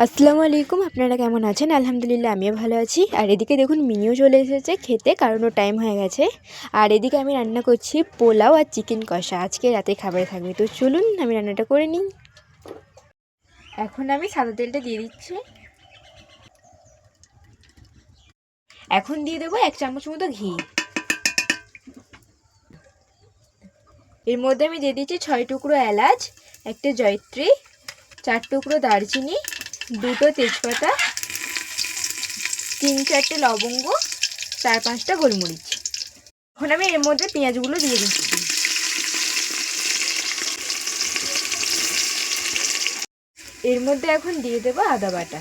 আসসালামু আলাইকুম। আপনারা কেমন আছেন? আলহামদুলিল্লাহ আমিও ভালো আছি। আর এদিকে দেখুন মিনিও চলে এসেছে খেতে, কারণ ওর টাইম হয়ে গেছে। আর এদিকে আমি রান্না করছি পোলাও আর চিকেন কষা, আজকে রাতে খাবারে থাকবে। তো চলুন আমি রান্নাটা করে নিই। এখন আমি সাদা তেলটা দিয়ে দিচ্ছি। এখন দিয়ে দেবো 1 চামচ মতো ঘি। এর মধ্যে আমি দিয়ে দিচ্ছি 6 টুকরো এলাচ, একটা জয়িত্রী, 4 টুকরো দারচিনি, 2টো তেজপাতা, 3-4টে লবঙ্গ, 4-5টা গোলমরিচ। এখন আমি এর মধ্যে পেঁয়াজগুলো দিয়ে দিচ্ছি। এর মধ্যে এখন দিয়ে দেবো আদা বাটা।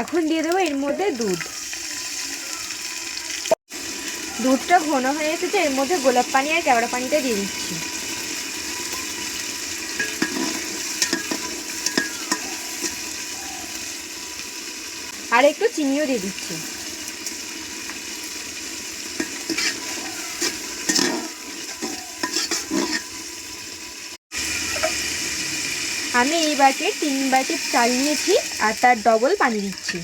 এখন দিয়ে দেবো এর মধ্যে দুধটা ঘন হয়ে এসেছে, এর মধ্যে গোলাপ পানি আর কেওড়া পানিটা দিয়ে দিচ্ছি। আর একটু চিনিও দিয়ে দিচ্ছি। আমি এই বাটি 3 বাটি চাল নিয়েছি আর তার ডবল পানি দিচ্ছি।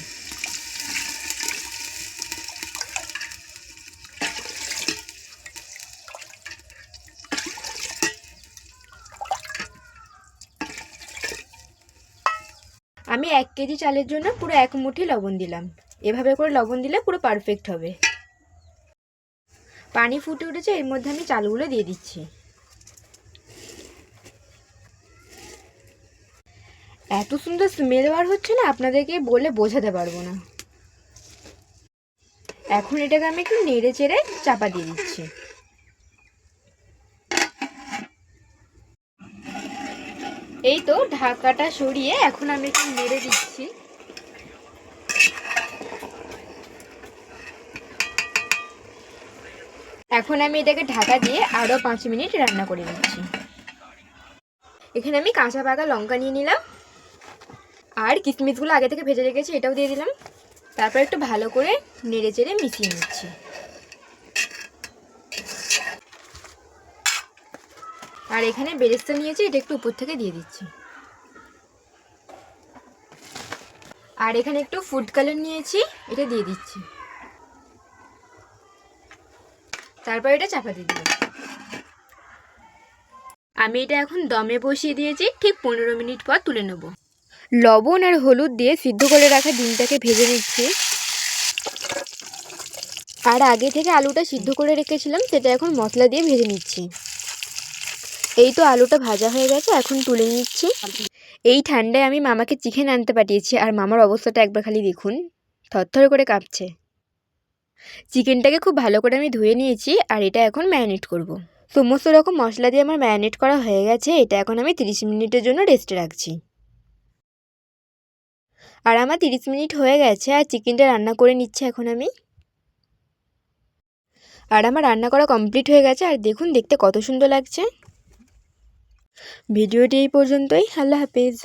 আমি 1 কেজি চালের জন্য পুরো 1 মুঠি লবণ দিলাম। এভাবে করে লবণ দিলে পুরো পারফেক্ট হবে। পানি ফুটে উঠেছে, এর মধ্যে আমি চালগুলো দিয়ে দিচ্ছি। এত সুন্দর স্মেল বার হচ্ছে না, আপনাদেরকে বলে বোঝাতে পারবো না। এখন এটাকে আমি একটু নেড়ে চেড়ে চাপা দিয়ে দিচ্ছি। এই তো ঢাকাটা সরিয়ে এখন আমি একটু নেড়ে দিচ্ছি। এখন আমি এটাকে ঢাকা দিয়ে আরও 5 মিনিট রান্না করে নিচ্ছি। এখানে আমি কাঁচা পাকা লঙ্কা নিয়ে নিলাম আর কিশমিশগুলো আগে থেকে ভেজে রেখেছি, এটাও দিয়ে দিলাম। তারপর একটু ভালো করে নেড়ে চেড়ে মিশিয়ে নিচ্ছি। আর এখানে বেরেস্তা নিয়েছি, এটা একটু উপর থেকে দিয়ে দিচ্ছি। আর এখানে একটু ফুড কালার নিয়েছি, এটা দিয়ে দিচ্ছি। তারপর এটা চাপা দিয়ে দিলাম। আমি এটা এখন দমে বসিয়ে দিয়েছি, ঠিক 15 মিনিট পর তুলে নেব। লবণ আর হলুদ দিয়ে সিদ্ধ করে রাখা ডিমটাকে ভেজে নিচ্ছি। আর আগে থেকে আলুটা সিদ্ধ করে রেখেছিলাম, সেটা এখন মশলা দিয়ে ভেজে নিচ্ছি। এই তো আলুটা ভাজা হয়ে গেছে, এখন তুলে নিচ্ছি। এই ঠান্ডায় আমি মামাকে চিকেন আনতে পাঠিয়েছি, আর মামার অবস্থাটা একবার খালি দেখুন, থরথর করে কাঁপছে। চিকেনটাকে খুব ভালো করে আমি ধুয়ে নিয়েছি, আর এটা এখন ম্যারিনেট করব। সমস্ত রকম মশলা দিয়ে আমার ম্যারিনেট করা হয়ে গেছে, এটা এখন আমি 30 মিনিটের জন্য রেস্টে রাখছি। আর আমার 30 মিনিট হয়ে গেছে, আর চিকেনটা রান্না করে নিচ্ছি এখন আমি। আর আমার রান্না করা কমপ্লিট হয়ে গেছে, আর দেখুন দেখতে কত সুন্দর লাগছে। ভিডিওটি এই পর্যন্তই। আল্লাহ হাফেজ।